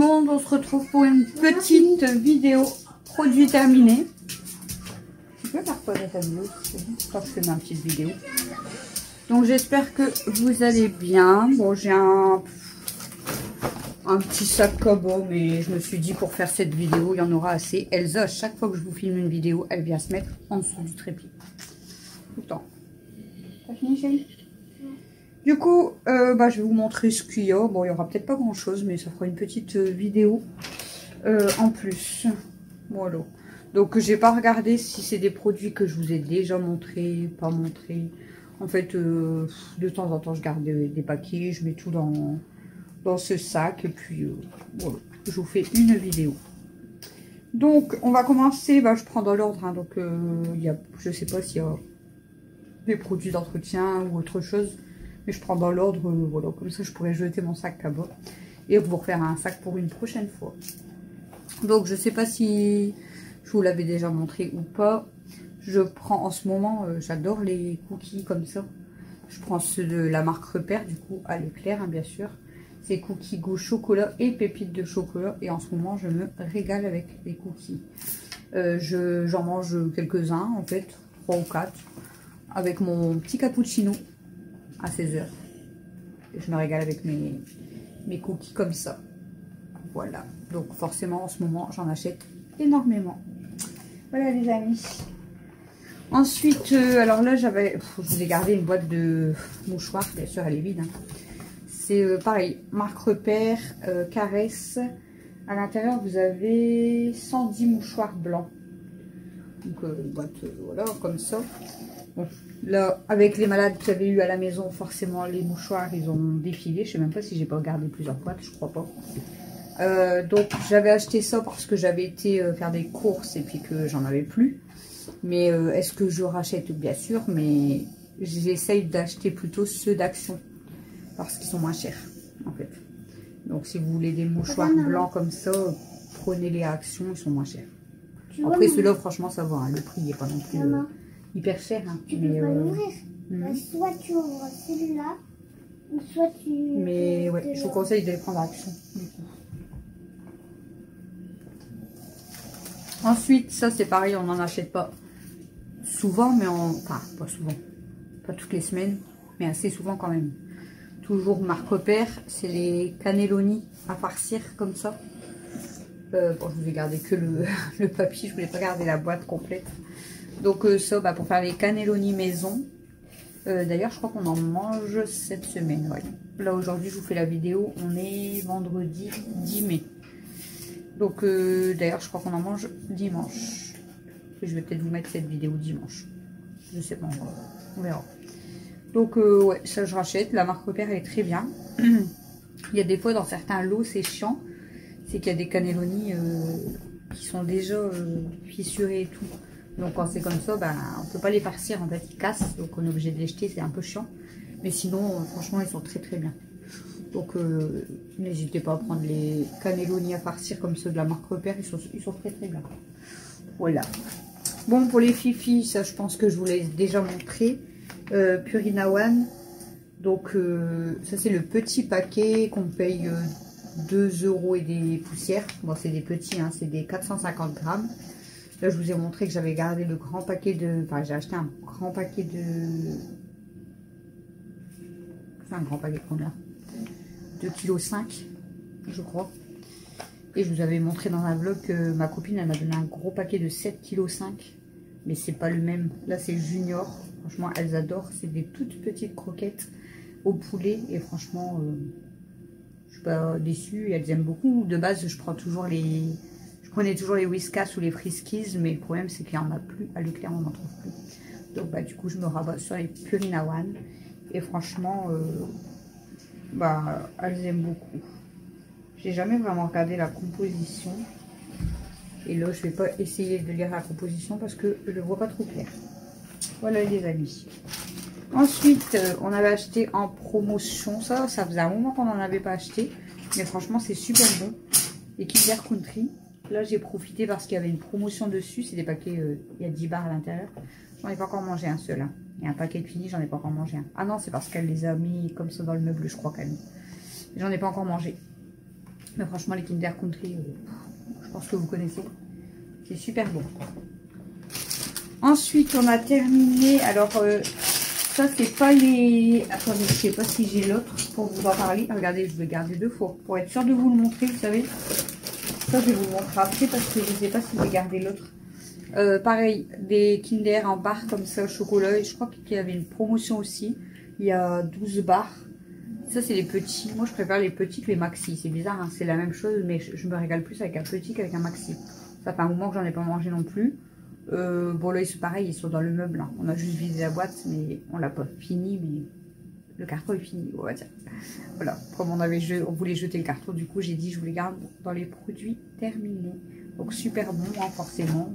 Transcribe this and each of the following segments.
monde, on se retrouve pour une petite vidéo produit terminé. Tu peux faire quoi dans ta vidéo? Je crois que je fais ma petite vidéo. Donc j'espère que vous allez bien. Bon, j'ai un petit sac cabot, mais je me suis dit pour faire cette vidéo, il y en aura assez. Elsa, à chaque fois que je vous filme une vidéo, elle vient se mettre en dessous du trépied. Tout le temps. T'as fini, chérie? Du coup, je vais vous montrer ce qu'il y a. Bon, il n'y aura peut-être pas grand-chose, mais ça fera une petite vidéo en plus. Voilà. Donc, j'ai pas regardé si c'est des produits que je vous ai déjà montrés, pas montrés. En fait, de temps en temps, je garde des paquets, je mets tout dans ce sac. Et puis, voilà, je vous fais une vidéo. Donc, on va commencer. Je prends dans l'ordre. Hein, donc, je sais pas s'il y a des produits d'entretien ou autre chose. Mais je prends dans l'ordre, voilà, comme ça je pourrais jeter mon sac cabot et vous refaire un sac pour une prochaine fois. Donc je sais pas si je vous l'avais déjà montré ou pas. Je prends en ce moment, j'adore les cookies comme ça. Je prends ceux de la marque Repère, du coup à l'éclair, hein, bien sûr. C'est cookies goût chocolat et pépites de chocolat. Et en ce moment je me régale avec les cookies. J'en mange quelques-uns en fait, 3 ou 4, avec mon petit cappuccino à 16 h. Et je me régale avec mes cookies comme ça. Voilà. Donc forcément en ce moment j'en achète énormément. Voilà les amis. Ensuite, alors là je vous ai gardé une boîte de mouchoirs. Bien sûr elle est vide. Hein. C'est pareil, marque Repère, Caresse. À l'intérieur vous avez 110 mouchoirs blancs. Donc une boîte voilà comme ça. Bon, là, avec les malades qu'il y avait eu à la maison, forcément, les mouchoirs, ils ont défilé. Je sais même pas si j'ai pas gardé plusieurs boîtes, je crois pas. Donc, j'avais acheté ça parce que j'avais été faire des courses et puis que j'en avais plus. Mais est-ce que je rachète? Bien sûr, mais j'essaye d'acheter plutôt ceux d'Action parce qu'ils sont moins chers, en fait. Donc, si vous voulez des mouchoirs blancs comme ça, prenez-les à Action, ils sont moins chers. Après, ceux-là, franchement, ça va. Hein, le prix n'est pas non plus hyper cher. Hein, tu peux pas l'ouvrir. Soit tu ouvres celui-là, ou soit tu... Mais ouais, je vous conseille de les prendre à Action. Du coup. Ensuite, ça c'est pareil, on n'en achète pas souvent, mais enfin, pas souvent. Pas toutes les semaines, mais assez souvent quand même. Toujours marque Repère, c'est les cannelloni à farcir comme ça. Bon, je vous ai gardé que le papier, je voulais pas garder la boîte complète. Donc ça, pour faire les cannelloni maison. D'ailleurs, je crois qu'on en mange cette semaine. Ouais. Là, aujourd'hui, je vous fais la vidéo. On est vendredi 10 mai. Donc, d'ailleurs, je crois qu'on en mange dimanche. Je vais peut-être vous mettre cette vidéo dimanche. Je sais pas encore. On verra. Donc, ouais, ça, je rachète. La marque Repère, elle est très bien. Il y a des fois, dans certains lots, c'est chiant. C'est qu'il y a des cannelloni qui sont déjà fissurés et tout. Donc quand c'est comme ça, on ne peut pas les farcir, en fait, ils cassent. Donc on est obligé de les jeter, c'est un peu chiant. Mais sinon, franchement, ils sont très très bien. Donc n'hésitez pas à prendre les cannelloni à farcir comme ceux de la marque Repère, ils sont très très bien. Voilà. Bon, pour les fifis, ça je pense que je vous l'ai déjà montré. Purina One. Donc ça c'est le petit paquet qu'on paye 2 € et des poussières. Bon, c'est des petits, hein, c'est des 450 grammes. Là, je vous ai montré que j'avais gardé le grand paquet de... Enfin, j'ai acheté un grand paquet de... C'est un grand paquet de combien? 2,5 kg, je crois. Et je vous avais montré dans un vlog que ma copine, elle m'a donné un gros paquet de 7,5 kg. Mais c'est pas le même. Là, c'est Junior. Franchement, elles adorent. C'est des toutes petites croquettes au poulet. Et franchement, je suis pas déçue. Elles aiment beaucoup. De base, je prenais toujours les Whiskas ou les Friskies, mais le problème c'est qu'il n'y en a plus. À l'éclair, on n'en trouve plus. Donc du coup, je me rabats sur les Purina One. Et franchement, elles aiment beaucoup. J'ai jamais vraiment regardé la composition. Et là, je vais pas essayer de lire la composition parce que je ne vois pas trop clair. Voilà les amis. Ensuite, on avait acheté en promotion. Ça faisait un moment qu'on n'en avait pas acheté. Mais franchement, c'est super bon. Les Kinder Country. Là, j'ai profité parce qu'il y avait une promotion dessus. C'est des paquets, il y a 10 barres à l'intérieur. J'en ai pas encore mangé un seul. Hein. Il y a un paquet de fini, j'en ai pas encore mangé un. Ah non, c'est parce qu'elle les a mis comme ça dans le meuble, je crois qu'elle. J'en ai pas encore mangé. Mais franchement, les Kinder Country, je pense que vous connaissez. C'est super bon. Ensuite, on a terminé. Alors, ça, c'est pas les... Attendez, je sais pas si j'ai l'autre pour vous en parler. Regardez, je vais garder 2 fois. Pour être sûr de vous le montrer, vous savez. Ça, je vais vous le montrer après parce que je sais pas si je vais garder l'autre. Pareil, des Kinder en barre comme ça au chocolat. Et je crois qu'il y avait une promotion aussi. Il y a 12 barres. Ça, c'est les petits. Moi, je préfère les petits que les maxi. C'est bizarre, hein, c'est la même chose, mais je me régale plus avec un petit qu'avec un maxi. Ça fait un moment que j'en ai pas mangé non plus. Bon, là, c'est pareil, ils sont dans le meuble. Hein. On a juste vidé la boîte, mais on l'a pas fini. Mais le carton est fini, on va dire. Voilà, comme on voulait jeter le carton, du coup, j'ai dit je vous les garde dans les produits terminés. Donc, super bon, hein, forcément.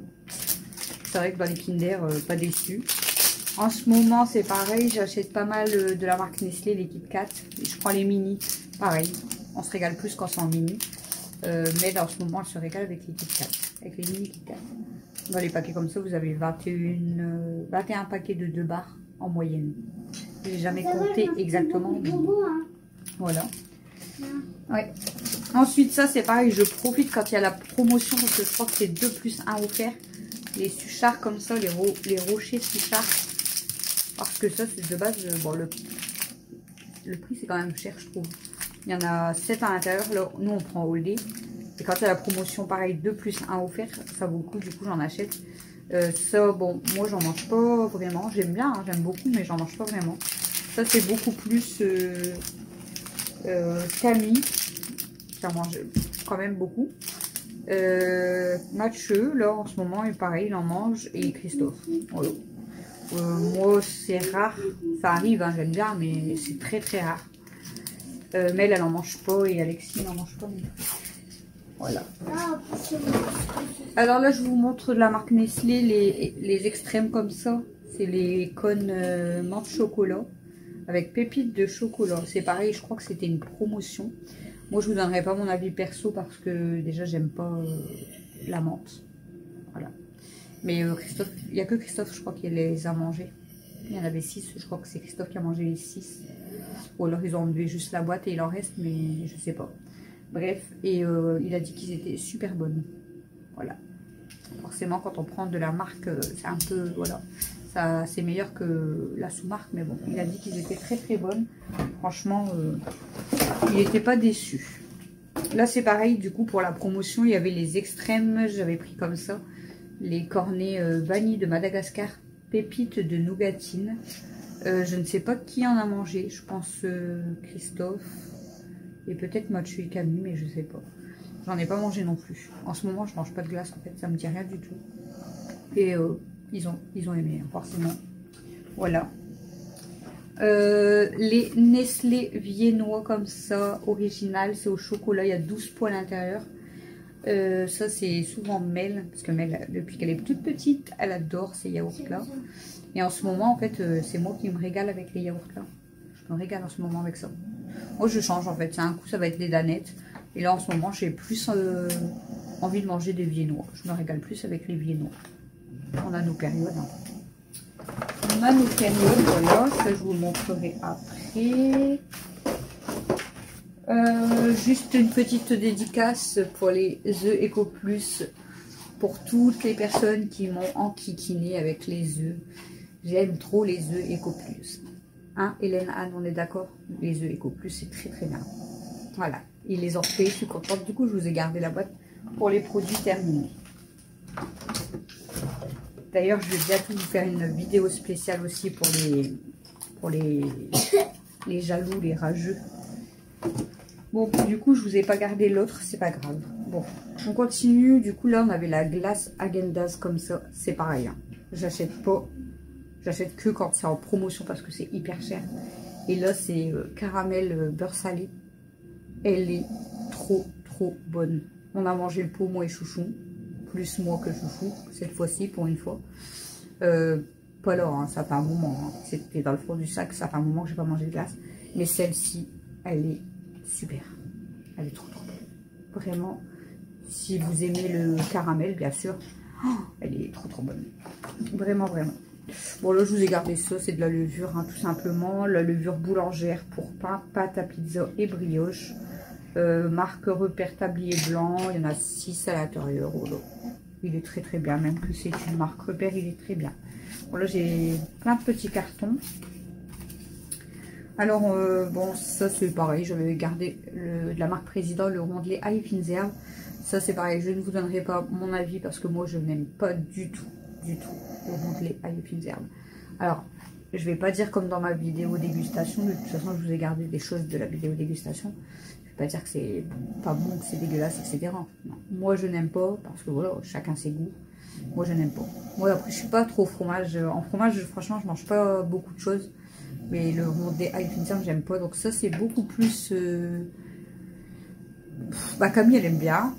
C'est vrai que dans les Kinder, pas déçu. En ce moment, c'est pareil, j'achète pas mal de la marque Nestlé, les Kit Kat. Et je prends les mini, pareil. On se régale plus quand c'est en mini. Mais dans ce moment, on se régale avec les Kit Kat, avec les mini Kit Kat. Dans les paquets comme ça, vous avez 21 paquets de 2 barres en moyenne. J'ai jamais compté exactement. Mais... Voilà. Ouais. Ensuite, ça, c'est pareil, je profite quand il y a la promotion, parce que je crois que c'est 2 plus 1 offert. Les suchards comme ça, les rochers suchards. Parce que ça, c'est de base, bon, le prix, c'est quand même cher, je trouve. Il y en a 7 à l'intérieur. Là, nous, on prend au lait. Et quand il y a la promotion, pareil, 2 plus 1 offert, ça vaut le coup, du coup, j'en achète. Ça, bon, moi, j'en mange pas vraiment. J'aime bien, hein, j'aime beaucoup, mais j'en mange pas vraiment. Ça, c'est beaucoup plus Camille. J'en mange quand même beaucoup. Mathieu, là, en ce moment, est pareil, il en mange. Et Christophe. Voilà. Moi, c'est rare. Ça arrive, hein, j'aime bien, mais c'est très, très rare. Mel, elle en mange pas et Alexis n'en mange pas. Mais... Voilà. Alors là, je vous montre de la marque Nestlé, les extrêmes comme ça. C'est les cônes menthe chocolat avec pépites de chocolat. C'est pareil, je crois que c'était une promotion. Moi, je vous donnerai pas mon avis perso parce que déjà, j'aime pas la menthe. Voilà. Mais Christophe, il n'y a que Christophe, je crois, qui les a mangés. Il y en avait 6, je crois que c'est Christophe qui a mangé les 6. Ou alors ils ont enlevé juste la boîte et il en reste, mais je sais pas. Bref, et il a dit qu'ils étaient super bonnes. Voilà. Forcément, quand on prend de la marque, c'est un peu, voilà. Ça, c'est meilleur que la sous-marque, mais bon, il a dit qu'ils étaient très très bonnes. Franchement, il n'était pas déçu. Là, c'est pareil, du coup, pour la promotion, il y avait les extrêmes, j'avais pris comme ça. Les cornets vanille de Madagascar, pépites de nougatine. Je ne sais pas qui en a mangé. Je pense Christophe et peut-être Mathieu et Camille, mais je sais pas. J'en ai pas mangé non plus. En ce moment, je mange pas de glace en fait, ça me dit rien du tout. Et ils ont aimé, hein, forcément. Voilà. Les Nestlé viennois comme ça, original, c'est au chocolat, il y a 12 pois à l'intérieur. Ça c'est souvent Mel, parce que Mel, depuis qu'elle est toute petite, elle adore ces yaourts là. Et en ce moment en fait c'est moi qui me régale avec les yaourts là. Je me régale en ce moment avec ça. Moi je change en fait, un coup ça va être des danettes. Et là en ce moment j'ai plus envie de manger des viennois. Je me régale plus avec les viennois. On a nos périodes. Hein. On a nos périodes, voilà, ça je vous le montrerai après. Juste une petite dédicace pour les œufs Eco Plus, pour toutes les personnes qui m'ont enquiquiné avec les œufs. J'aime trop les œufs Eco Plus. Hein, Hélène, Anne, on est d'accord? Les œufs Eco Plus, c'est très très bien. Voilà, ils les ont fait, je suis contente. Du coup, je vous ai gardé la boîte pour les produits terminés. D'ailleurs, je vais bientôt vous faire une vidéo spéciale aussi pour les jaloux, les rageux. Bon, du coup, je vous ai pas gardé l'autre, c'est pas grave. Bon, on continue. Du coup, là, on avait la glace Häagen-Dazs comme ça. C'est pareil. Hein. J'achète pas. J'achète que quand c'est en promotion parce que c'est hyper cher. Et là, c'est caramel beurre salé. Elle est trop, trop bonne. On a mangé le pot, moi et Chouchou. Plus moi que Chouchou, cette fois-ci, pour une fois. Pas là, hein, ça fait un moment. Hein. C'était dans le fond du sac, ça fait un moment que j'ai pas mangé de glace. Mais celle-ci, elle est super. Elle est trop trop bonne. Vraiment, si vous aimez le caramel, bien sûr, oh, elle est trop trop bonne. Vraiment, vraiment. Bon, là, je vous ai gardé ça. C'est de la levure, hein, tout simplement. La levure boulangère pour pain, pâte à pizza et brioche. Marque repère tablier blanc. Il y en a 6 à l'intérieur. Oh là. Il est très très bien. Même que c'est une marque repère, il est très bien. Bon, là, j'ai plein de petits cartons. Alors, bon, ça c'est pareil. Je vais garder de la marque Président, le rondelet Aïe Fines Herbes. Ça c'est pareil. Je ne vous donnerai pas mon avis parce que moi, je n'aime pas du tout le rondelet Aïe Fines Herbes. Alors, je vais pas dire comme dans ma vidéo dégustation. De toute façon, je vous ai gardé des choses de la vidéo dégustation. Je vais pas dire que c'est pas bon, que c'est dégueulasse, etc. Non. Moi, je n'aime pas parce que voilà, chacun ses goûts. Moi, je n'aime pas. Moi, après, je suis pas trop fromage. En fromage, franchement, je mange pas beaucoup de choses. Mais le rondelet Aïe Fines Herbes, j'aime pas. Donc ça, c'est beaucoup plus... Bah, Camille, elle aime bien.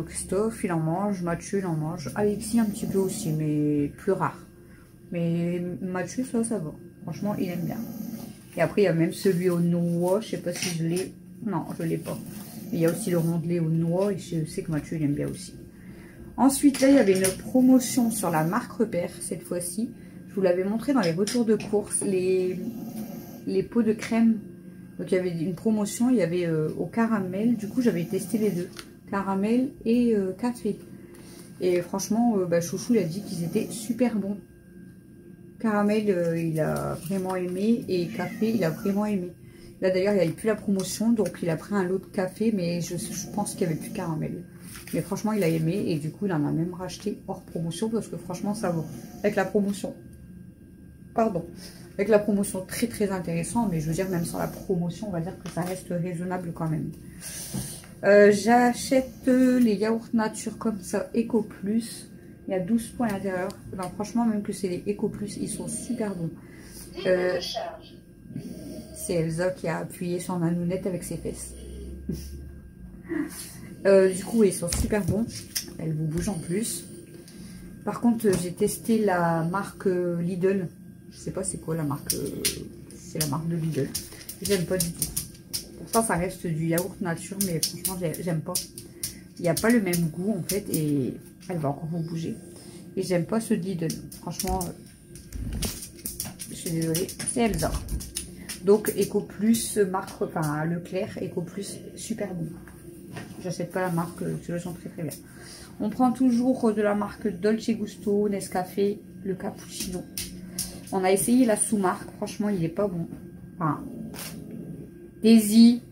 Christophe, il en mange. Mathieu, il en mange. Alexis, un petit peu aussi, mais plus rare. Mais Mathieu, ça va. Franchement, il aime bien. Et après, il y a même celui aux noix. Je sais pas si je l'ai. Non, je l'ai pas. Mais il y a aussi le rondelet aux noix. Et je sais que Mathieu, il aime bien aussi. Ensuite, là, il y avait une promotion sur la marque Repère, cette fois-ci. Je vous l'avais montré dans les retours de course, les pots de crème. Donc, il y avait une promotion, il y avait au caramel. Du coup, j'avais testé les deux, caramel et café. Et franchement, bah, Chouchou, il a dit qu'ils étaient super bons. Caramel, il a vraiment aimé et café, il a vraiment aimé. Là, d'ailleurs, il n'y avait plus la promotion, donc il a pris un lot de café, mais je pense qu'il n'y avait plus de caramel. Mais franchement, il a aimé et du coup, il en a même racheté hors promotion parce que franchement, ça vaut. Avec la promotion, pardon, avec la promotion très très intéressant, mais je veux dire, même sans la promotion, on va dire que ça reste raisonnable quand même. J'achète les yaourts nature comme ça, Eco Plus. Il y a 12 points à l'intérieur. Ben, franchement, même que c'est les Eco Plus, ils sont super bons. C'est Elsa qui a appuyé sur ma nounette avec ses fesses. Du coup, ils sont super bons. Elle vous bouge en plus. Par contre, j'ai testé la marque Lidl. Je sais pas c'est quoi la marque. C'est la marque de Lidl. J'aime pas du tout. Pourtant, ça reste du yaourt nature, mais franchement, j'aime pas. Il n'y a pas le même goût en fait et elle va encore vous bouger. Et j'aime pas ce Lidl. Franchement, je suis désolée, c'est Elsa. Donc Eco Plus, marque, enfin Leclerc, Eco Plus, super bon. J'achète pas la marque, ceux-là sont très très bien. On prend toujours de la marque Dolce Gusto, Nescafé, le cappuccino. On a essayé la sous-marque, franchement il est pas bon. Enfin, Daisy.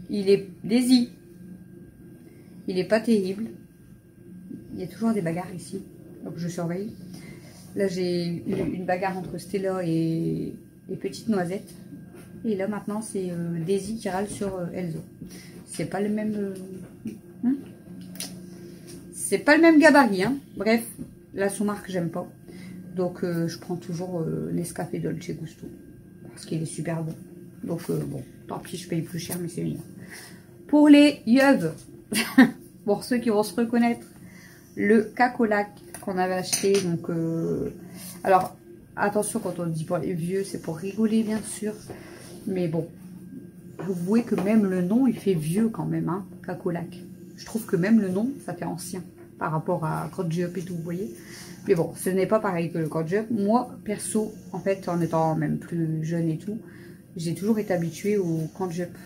Il est pas terrible. Il y a toujours des bagarres ici, donc je surveille. Là j'ai eu une bagarre entre Stella et Petite Noisette. Et là maintenant c'est Daisy qui râle sur Elzo. C'est pas le même c'est pas le même gabarit hein. Bref, la sous-marque j'aime pas. Donc je prends toujours Nescafé Dolce Gusto. Parce qu'il est super bon. Donc bon, tant pis je paye plus cher mais c'est mieux. Pour les yeux, pour ceux qui vont se reconnaître, le Cacolac qu'on avait acheté. Donc alors attention quand on dit pour les vieux, c'est pour rigoler bien sûr. Mais bon, vous voyez que même le nom, il fait vieux quand même, hein, Cacolac. Je trouve que même le nom, ça fait ancien par rapport à Cordjup et tout, vous voyez. Mais bon, ce n'est pas pareil que le Cordjup. Moi, perso, en fait, en étant même plus jeune et tout, j'ai toujours été habituée au Cordjup.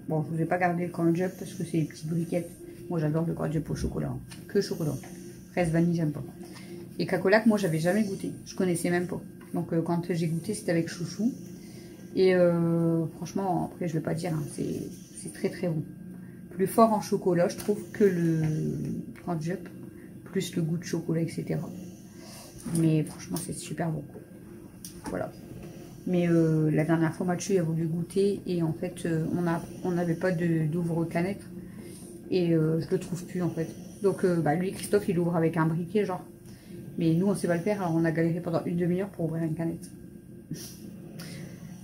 Bon, je ne vous ai pas gardé le Cordjup parce que c'est des petites briquettes. Moi, j'adore le Cordjup au chocolat. Hein. Que chocolat. Fraise vanille, j'aime pas. Et Cacolac, moi, j'avais jamais goûté. Je connaissais même pas. Donc, quand j'ai goûté, c'était avec Chouchou. Et franchement, après je vais pas dire, hein, c'est très très bon. Plus fort en chocolat, je trouve, que le Cordjup, plus le goût de chocolat, etc. Mais franchement, c'est super bon. Voilà. Mais la dernière fois, Mathieu il a voulu goûter et en fait, on n'avait pas d'ouvre-canette et je le trouve plus en fait. Donc, bah, lui, Christophe, il ouvre avec un briquet, genre. Mais nous, on sait pas le faire, alors on a galéré pendant une demi-heure pour ouvrir une canette.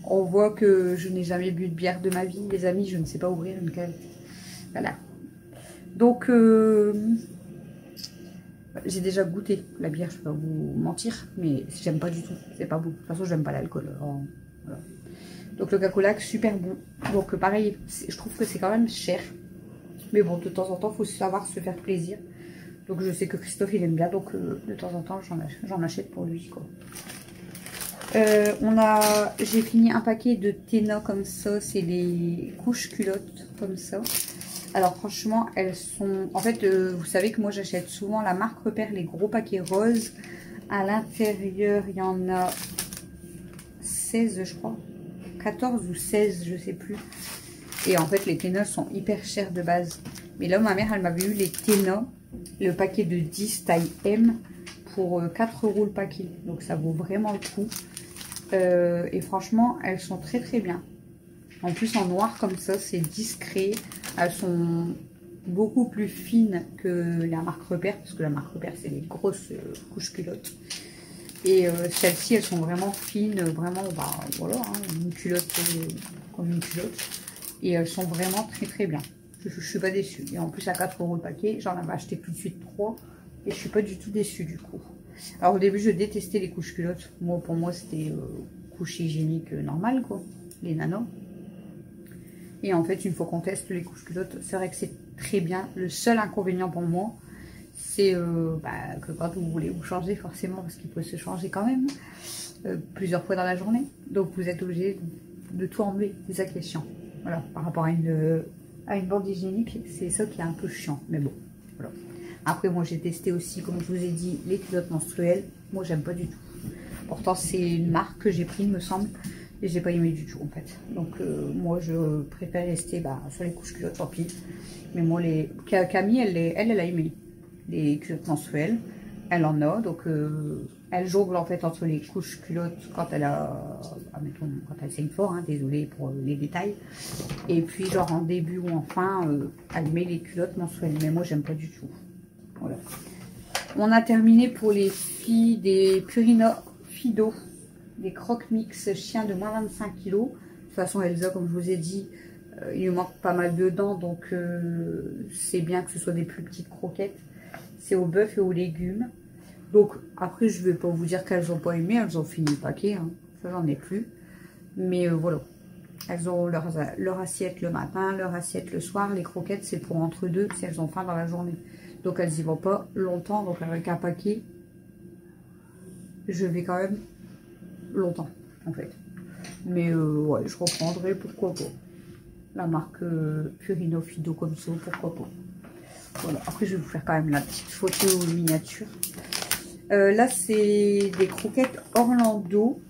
On voit que je n'ai jamais bu de bière de ma vie, les amis, je ne sais pas ouvrir une canette. Voilà. Donc, j'ai déjà goûté la bière, je ne vais pas vous mentir, mais j'aime pas du tout. C'est pas bon. De toute façon, j'aime pas l'alcool. Voilà. Donc, le Cacolac, super bon. Donc, pareil, je trouve que c'est quand même cher. Mais bon, de temps en temps, il faut savoir se faire plaisir. Donc, je sais que Christophe, il aime bien. Donc, de temps en temps, j'en achète pour lui, quoi. J'ai fini un paquet de Téna comme ça, c'est les couches culottes comme ça. Alors franchement, elles sont... En fait, vous savez que moi j'achète souvent la marque Repère, les gros paquets roses. À l'intérieur, il y en a 16 je crois. 14 ou 16, je sais plus. Et en fait, les Téna sont hyper chers de base. Mais là, ma mère, elle m'avait eu les Téna, le paquet de 10 taille M, pour 4 € le paquet. Donc ça vaut vraiment le coup. Et franchement, elles sont très très bien. En plus, en noir comme ça, c'est discret. Elles sont beaucoup plus fines que la marque Repère, parce que la marque Repère, c'est les grosses couches culottes. Et celles-ci, elles sont vraiment fines, vraiment, bah voilà, hein, une culotte comme une culotte. Et elles sont vraiment très très bien. Je suis pas déçue. Et en plus, à 4 € le paquet, j'en avais acheté tout de suite 3. Et je suis pas du tout déçue du coup. Alors au début, je détestais les couches culottes. Moi, pour moi, c'était couche hygiénique normale, quoi. Les nanos. Et en fait, une fois qu'on teste les couches culottes, c'est vrai que c'est très bien. Le seul inconvénient pour moi, c'est que quand vous voulez vous changer, forcément, parce qu'il peut se changer quand même, plusieurs fois dans la journée. Donc vous êtes obligé de tout enlever, c'est ça qui est chiant. Voilà, par rapport à une bande hygiénique, c'est ça qui est un peu chiant. Mais bon, voilà. Après, moi, j'ai testé aussi, comme je vous ai dit, les culottes menstruelles. Moi, j'aime pas du tout. Pourtant, c'est une marque que j'ai pris, il me semble. Et j'ai pas aimé du tout, en fait. Donc, moi, je préfère rester sur les couches culottes, tant pis. Mais moi, Camille, elle a aimé les culottes menstruelles. Elle en a. Donc, elle jongle, en fait, entre les couches culottes quand elle a... Admettons, quand elle saigne fort, hein, désolée pour les détails. Et puis, genre, en début ou en fin, elle met les culottes menstruelles. Mais moi, j'aime pas du tout. Voilà. On a terminé pour les filles des Purina Fido, des croque mix chiens de moins 25 kg. De toute façon, Elsa, comme je vous ai dit, il lui manque pas mal de dents, donc c'est bien que ce soit des plus petites croquettes. C'est au bœuf et aux légumes. Donc après, je vais pas vous dire qu'elles n'ont pas aimé, elles ont fini le paquet, hein. Ça j'en ai plus. Mais voilà, elles ont leur assiette le matin, leur assiette le soir. Les croquettes, c'est pour entre deux si elles ont faim dans la journée. Donc elles y vont pas longtemps, donc avec un paquet, je vais quand même longtemps en fait. Mais ouais, je reprendrai, pourquoi pas. La marque Purina Fido comme ça, pourquoi pas. Voilà. Après, je vais vous faire quand même la petite photo miniature. Là, c'est des croquettes Orlando.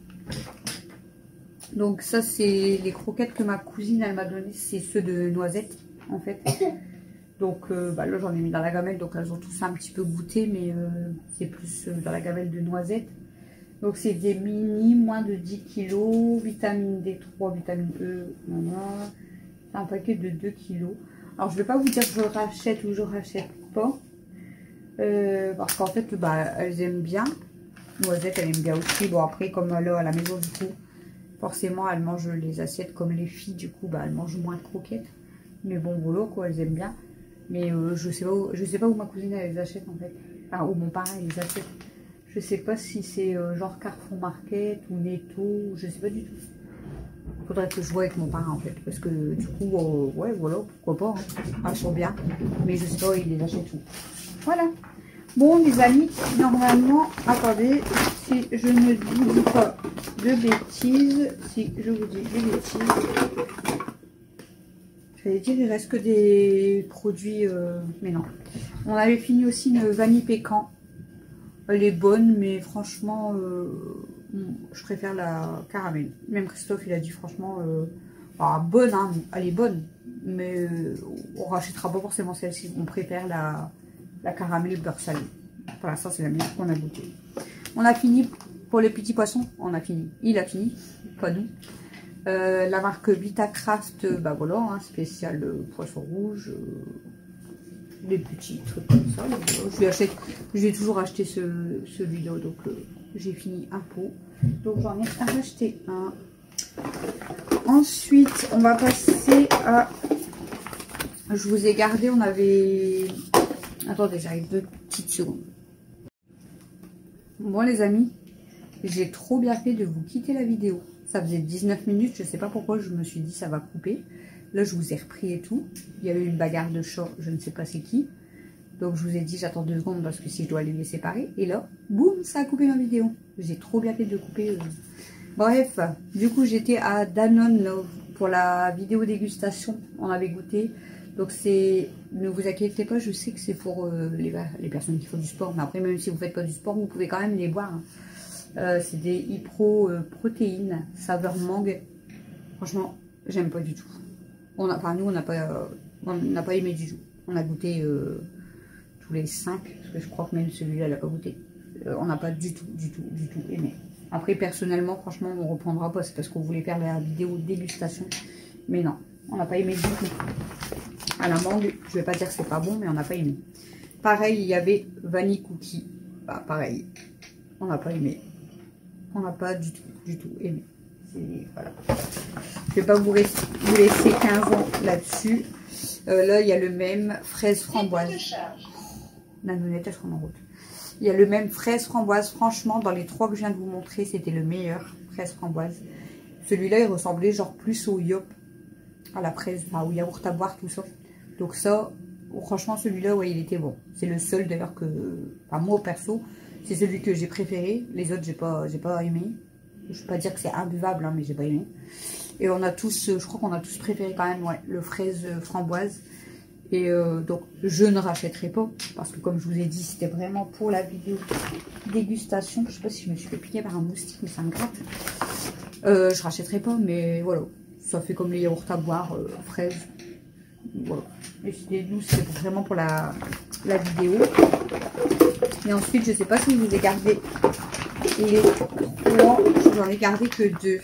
Donc ça, c'est les croquettes que ma cousine, elle m'a donné. C'est ceux de noisettes, en fait. Donc là, j'en ai mis dans la gamelle. Donc elles ont tous un petit peu goûté, mais c'est plus dans la gamelle de noisettes. Donc c'est des mini, moins de 10 kg, vitamine D3, vitamine E, c'est un paquet de 2 kg. Alors je ne vais pas vous dire que je rachète ou je rachète pas, parce qu'en fait elles aiment bien. Noisette, elle aime bien aussi. Bon après, comme elle est à la maison du coup, forcément elle mange les assiettes comme les filles, du coup elle mange moins de croquettes. Mais bon voilà quoi, elles aiment bien. Mais je sais pas où ma cousine elle les achète en fait. Enfin où mon parrain il les achète. Je sais pas si c'est genre Carrefour Market ou Netto, je sais pas du tout. Faudrait que je vois avec mon parrain en fait, parce que du coup, ouais voilà, pourquoi pas, hein. Elles sont bien, mais je sais pas où il les achète tout. Voilà. Bon les amis, normalement, attendez, si je ne vous dis pas de bêtises, si je vous dis des bêtises, j'allais dire il reste que des produits, mais non. On avait fini aussi une vanille pécan. Elle est bonne, mais franchement, je préfère la caramel. Même Christophe, il a dit franchement, bonne, hein, elle est bonne, mais on rachètera pas forcément celle-ci. On préfère la caramel beurre salé. Pour l'instant, c'est la meilleure qu'on a goûtée. On a fini pour les petits poissons. On a fini. Il a fini, pas nous. La marque Vitacraft, voilà, hein, spécial poisson rouge. Des petits trucs comme ça. Je vais toujours acheter celui-là, donc j'ai fini un pot, donc j'en ai racheté un. Ensuite on va passer à, je vous ai gardé, on avait, attendez j'arrive 2 petites secondes. Bon les amis, j'ai trop bien fait de vous quitter la vidéo. Ça faisait 19 minutes, je sais pas pourquoi je me suis dit ça va couper. Là, je vous ai repris et tout. Il y avait une bagarre de chat, je ne sais pas c'est qui. Donc, je vous ai dit, j'attends 2 secondes parce que si je dois aller les séparer. Et là, boum, ça a coupé ma vidéo. J'ai trop bien fait de couper. Bref, du coup j'étais à Danone pour la vidéo dégustation. On avait goûté. Donc c'est, ne vous inquiétez pas, je sais que c'est pour les personnes qui font du sport. Mais après, même si vous ne faites pas du sport, vous pouvez quand même les boire. C'est des Hypro protéines, saveur mangue. Franchement, j'aime pas du tout. Enfin, nous, on n'a pas aimé du tout. On a goûté tous les 5, parce que je crois que même celui-là, elle n'a pas goûté. On n'a pas du tout aimé. Après, personnellement, franchement, on ne reprendra pas. C'est parce qu'on voulait faire la vidéo dégustation. Mais non, on n'a pas aimé du tout. À la mangue, je vais pas dire que c'est pas bon, mais on n'a pas aimé. Pareil, il y avait Vanille Cookie. Bah, pareil, on n'a pas aimé. On n'a pas du tout aimé. Voilà. Je vais pas vous laisser 15 ans là-dessus. Là, il y a le même fraise framboise. Nanonette, elle se rend en route. Il y a le même fraise framboise. Franchement, dans les 3 que je viens de vous montrer, c'était le meilleur fraise framboise. Celui-là, il ressemblait genre plus au yop, à la fraise, enfin, au yaourt à boire, tout ça. Donc ça, franchement, celui-là, ouais, il était bon. C'est le seul d'ailleurs que, enfin, moi perso, c'est celui que j'ai préféré. Les autres, j'ai pas aimé. Je ne vais pas dire que c'est imbuvable, hein, mais j'ai pas aimé. Et on a tous, je crois qu'on a tous préféré quand même, ouais, le fraise framboise. Et donc, je ne rachèterai pas, parce que comme je vous ai dit, c'était vraiment pour la vidéo dégustation. Je sais pas si je me suis fait piquer par un moustique, mais ça me gratte. Je rachèterai pas, mais voilà. Ça fait comme les yaourts à boire, fraises. Voilà. Et nous, c'est vraiment pour la vidéo. Et ensuite, je sais pas si je vous ai gardé les 3. J'en ai gardé que 2.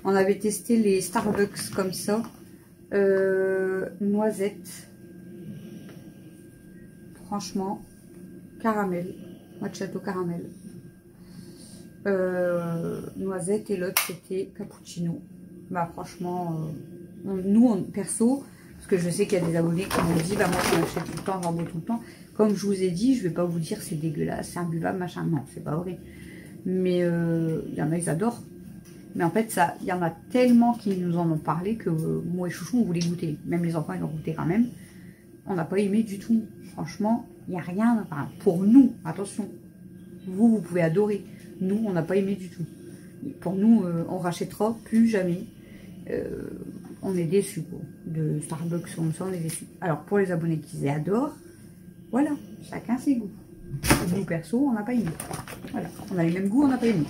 On avait testé les Starbucks comme ça. Noisette. Franchement, caramel. Macchiato caramel. Noisette et l'autre c'était cappuccino. Bah franchement, nous perso, parce que je sais qu'il y a des abonnés qui m'ont dit, bah moi j'en achète tout le temps, j'en bois tout le temps. Comme je vous ai dit, je vais pas vous dire c'est dégueulasse, c'est imbuvable, machin. Non, c'est pas vrai. Mais il y en a, ils adorent. Mais en fait, il y en a tellement qui nous en ont parlé que moi et Chouchou, on voulait goûter. Même les enfants, ils ont goûté quand même. On n'a pas aimé du tout. Franchement, il n'y a rien. Enfin, pour nous, attention. Vous pouvez adorer. Nous, on n'a pas aimé du tout. Pour nous, on rachètera plus jamais. On est déçus, quoi. De Starbucks, comme ça, on est déçus. Alors, pour les abonnés qui les adorent, voilà, chacun ses goûts. Nous, perso, on n'a pas aimé. Voilà, on a les mêmes goûts, on n'a pas aimé.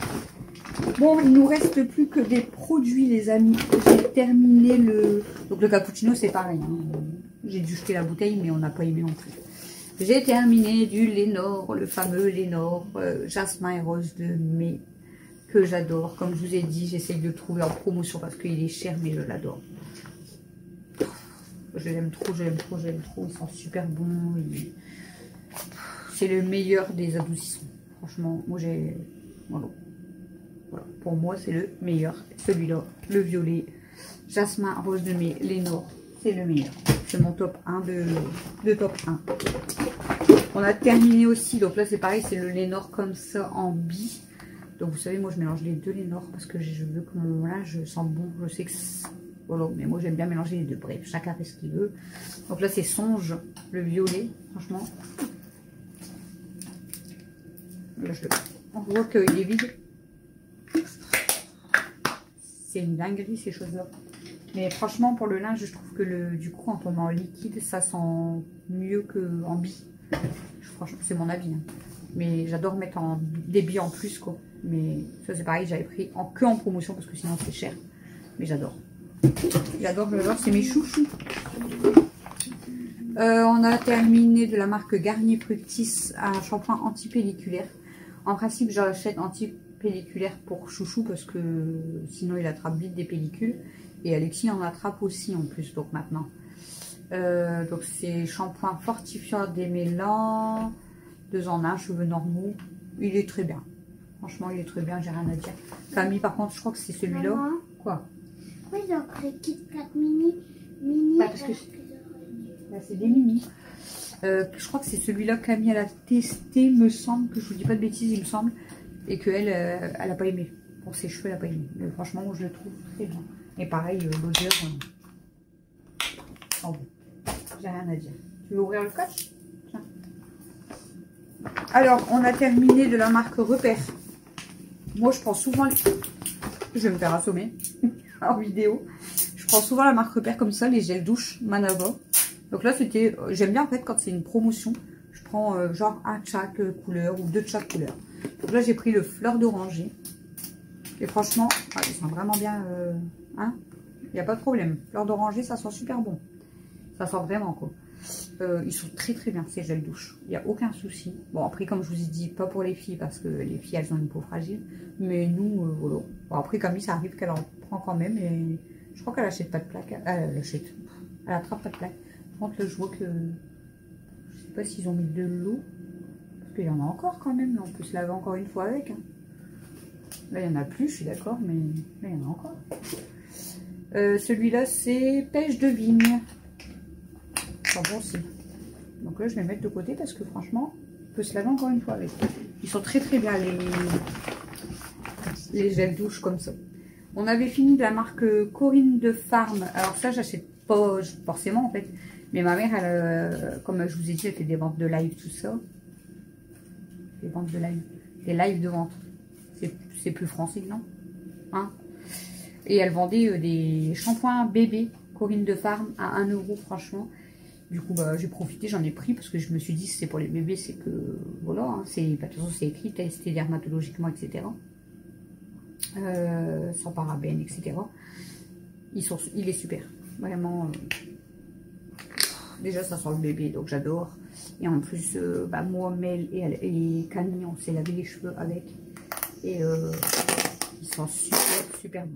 Bon, il nous reste plus que des produits, les amis. J'ai terminé le... Donc, le cappuccino, c'est pareil. Hein. J'ai dû jeter la bouteille, mais on n'a pas aimé non plus. J'ai terminé du Lénore, le fameux Lénore, jasmin et rose de mai, que j'adore. Comme je vous ai dit, j'essaye de le trouver en promotion parce qu'il est cher, mais je l'adore. Je l'aime trop, je l'aime trop, je l'aime trop. Il sent super bon. C'est le meilleur des adoucissants. Franchement, moi j'ai... Voilà. Voilà. Pour moi, c'est le meilleur. Celui-là, le violet, jasmin, rose de mai, Lénore, c'est le meilleur. C'est mon top 1 de top 1. On a terminé aussi, donc là c'est pareil, c'est le Lénore comme ça en bi. Donc vous savez, moi je mélange les deux Lénore parce que je veux que mon linge sente bon. Je sais que voilà, mais moi j'aime bien mélanger les deux. Bref, chacun fait ce qu'il veut. Donc là c'est Songe, le violet, franchement. Là, on voit qu'il est vide. C'est une dinguerie ces choses-là. Mais franchement, pour le linge, je trouve que du coup, quand on met en liquide, ça sent mieux qu'en bi. Franchement, c'est mon avis. Hein. Mais j'adore mettre des billes en plus, quoi. Mais ça, c'est pareil, j'avais pris que en promotion parce que sinon, c'est cher. Mais j'adore. J'adore, c'est mes chouchous. On a terminé de la marque Garnier Fructis un shampoing anti-pelliculaire. En principe, j'achète anti-pelliculaire pour Chouchou parce que sinon, il attrape vite des pellicules. Et Alexis en attrape aussi en plus, donc maintenant. Donc c'est shampoing fortifiant démêlant, 2 en 1, cheveux normaux. Il est très bien. Franchement, il est très bien, j'ai rien à dire. Camille, par contre, je crois que c'est celui-là. Quoi? Pourquoi ils ont créé Kit Kat mini bah, parce que là, c'est des mini. Je crois que c'est celui-là que Camille elle a testé, me semble, que je vous dis pas de bêtises, il me semble. Et qu'elle, elle a pas aimé. Pour ses cheveux, elle a pas aimé. Mais franchement, moi, je le trouve très bien. Et pareil, l'odeur. Oh bon. J'ai rien à dire. Tu veux ouvrir le coach? Tiens. Alors, on a terminé de la marque Repère. Moi, je prends souvent Je vais me faire assommer en vidéo. Je prends souvent la marque Repère comme ça, les gels douche Manava. Donc là, c'était... J'aime bien en fait quand c'est une promotion. Je prends genre un de chaque couleur ou deux de chaque couleur. Donc là, j'ai pris le fleur d'oranger. Et franchement, ils sont vraiment bien... hein, il n'y a pas de problème. Fleur d'oranger, ça sent super bon. Ça sent vraiment quoi. Ils sont très très bien ces gels douche. Il n'y a aucun souci. Bon après comme je vous ai dit, pas pour les filles parce que les filles elles ont une peau fragile. Mais nous, voilà. Bon après Camille ça arrive qu'elle en prend quand même. Et je crois qu'elle achète pas de plaque. Elle attrape pas de plaque. Par contre là je vois que... Je sais pas s'ils ont mis de l'eau. Parce qu'il y en a encore quand même. On peut se laver encore une fois avec. Hein. Là il n'y en a plus, je suis d'accord. Mais là il y en a encore. Celui-là c'est pêche de vigne. Bon aussi. Donc là je vais mettre de côté parce que franchement on peut se laver encore une fois avec. Ils sont très très bien les gels douche comme ça. On avait fini de la marque Corinne de Farm. Alors ça j'achète pas forcément en fait, mais ma mère elle, comme je vous ai dit, elle fait des ventes de live tout ça. Des ventes de live, des lives de vente, c'est plus français non hein. Et elle vendait des shampoings bébés Corinne de Farm à 1 € franchement. Du coup, bah, j'ai profité, j'en ai pris parce que je me suis dit, si c'est pour les bébés, c'est que, voilà, hein, de toute façon, c'est écrit, testé dermatologiquement, etc. Sans parabènes, etc. Il est super, vraiment. Déjà, ça sent le bébé, donc j'adore. Et en plus, bah, moi, Mel et Camille, on s'est lavé les cheveux avec. Et ils sont super, super bons.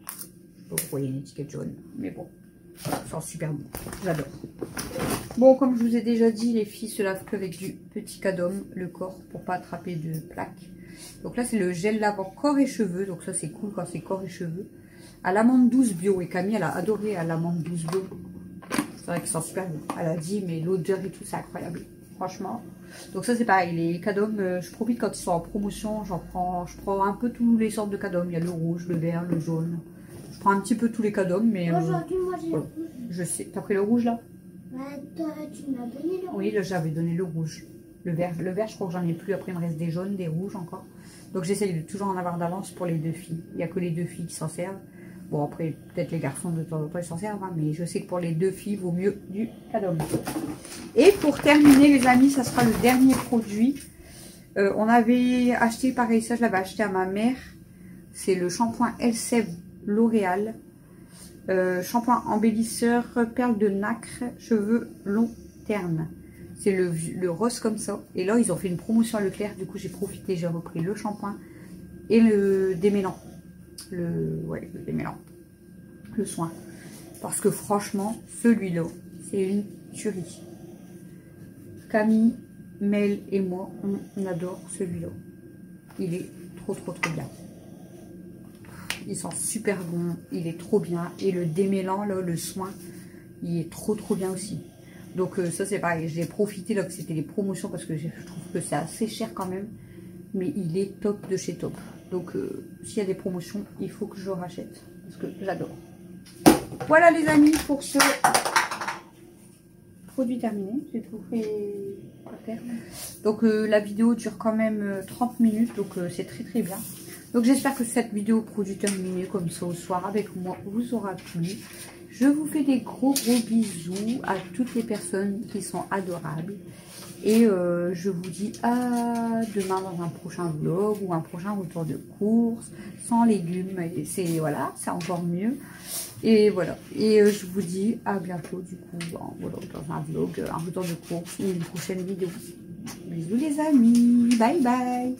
Je sais pas pourquoi il y a une étiquette jaune, mais bon. Ça sent super bon, j'adore. Bon, comme je vous ai déjà dit, les filles se lavent qu'avec du petit cadom, le corps, pour pas attraper de plaques. Donc là, c'est le gel lavant corps et cheveux. Donc ça, c'est cool quand c'est corps et cheveux. À l'amande douce bio. Et Camille, elle a adoré à l'amande douce bio. C'est vrai que ça sent super bon. Elle a dit, mais l'odeur et tout, c'est incroyable. Franchement. Donc ça, c'est pareil. Les cadom, je profite quand ils sont en promotion. Je prends un peu tous les sortes de cadom. Il y a le rouge, le vert, le jaune. Je prends un petit peu tous les cadom, mais... Aujourd'hui, moi, j'ai le rouge. Je sais. T'as pris le rouge, là? Ouais, toi, tu m'as donné le rouge. Oui, là, j'avais donné le rouge. Le vert, je crois que j'en ai plus. Après, il me reste des jaunes, des rouges encore. Donc, j'essaye de toujours en avoir d'avance pour les deux filles. Il n'y a que les deux filles qui s'en servent. Bon, après, peut-être les garçons, de temps en temps, ils s'en servent. Hein, mais je sais que pour les deux filles, il vaut mieux du cadom. Et pour terminer, les amis, ça sera le dernier produit. On avait acheté, pareil, ça, je l'avais acheté à ma mère. C'est le shampoing Elseve L'Oréal. Shampoing embellisseur, perle de nacre, cheveux long terme. C'est le rose comme ça. Et là, ils ont fait une promotion à Leclerc. Du coup, j'ai profité, j'ai repris le shampoing et le démêlant. Le démêlant. Le soin. Parce que franchement, celui-là, c'est une tuerie. Camille, Mel et moi, on adore celui-là. Il est trop bien. Il sent super bon, il est trop bien. Et le démêlant, là, le soin, il est trop bien aussi. Donc ça c'est pareil, j'ai profité là que c'était les promotions parce que je trouve que c'est assez cher quand même. Mais il est top de chez top. Donc s'il y a des promotions, il faut que je le rachète. Parce que j'adore. Voilà les amis pour ce produit terminé. J'ai tout fait à faire. Donc la vidéo dure quand même 30 minutes. Donc c'est très bien. Donc j'espère que cette vidéo produit terminée comme ça au soir avec moi vous aura plu. Je vous fais des gros bisous à toutes les personnes qui sont adorables. Et je vous dis à demain dans un prochain vlog ou un prochain retour de course. Sans légumes, c'est voilà, c'est encore mieux. Et voilà, et je vous dis à bientôt du coup voilà, dans un vlog, un retour de course ou une prochaine vidéo. Bisous les amis, bye bye.